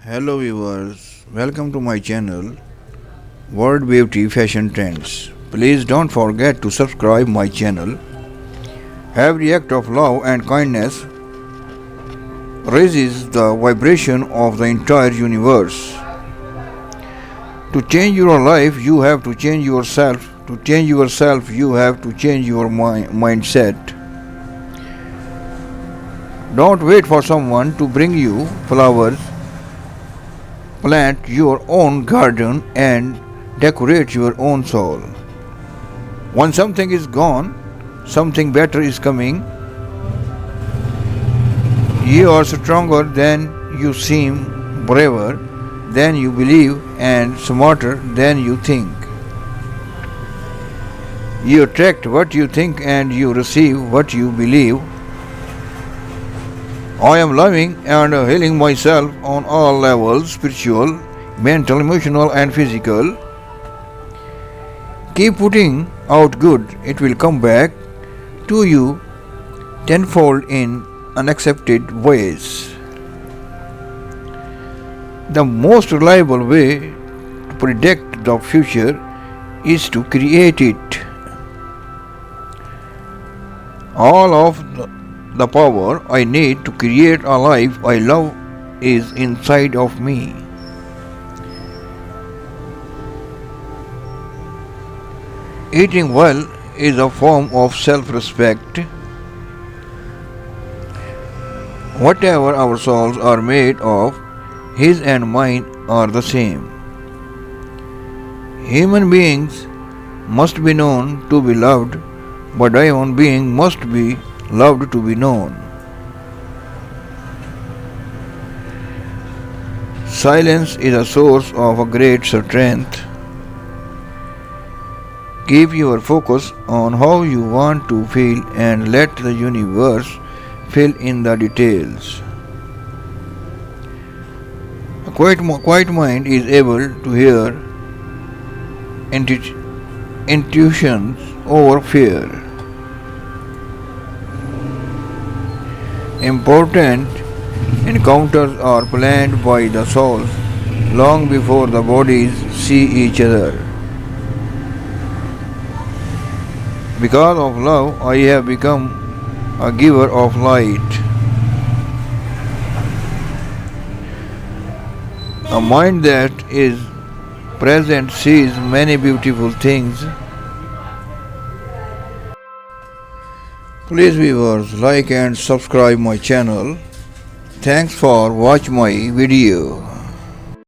Hello viewers, welcome to my channel World Beauty Fashion Trends. Please don't forget to subscribe my channel. Every act of love and kindness raises the vibration of the entire universe. To change your life, you have to change yourself. To change yourself, you have to change your mindset. Don't wait for someone to bring you flowers. Plant your own garden and decorate your own soul. When something is gone, something better is coming. You are stronger than you seem, braver than you believe, and smarter than you think. You attract what you think and you receive what you believe. I am loving and healing myself on all levels, spiritual, mental, emotional and physical. Keep putting out good, it will come back to you tenfold in unaccepted ways. The most reliable way to predict the future is to create it. All of the power I need to create a life I love is inside of me. Eating well is a form of self-respect. Whatever our souls are made of, his and mine are the same. Human beings must be known to be loved, but a human being must be loved to be known. Silence is a source of a great strength. Keep your focus on how you want to feel and let the universe fill in the details. A quiet mind is able to hear intuitions over fear. Important encounters are planned by the souls long before the bodies see each other. Because of love, I have become a giver of light. A mind that is present sees many beautiful things. Please viewers, like and subscribe my channel. Thanks for watching my video.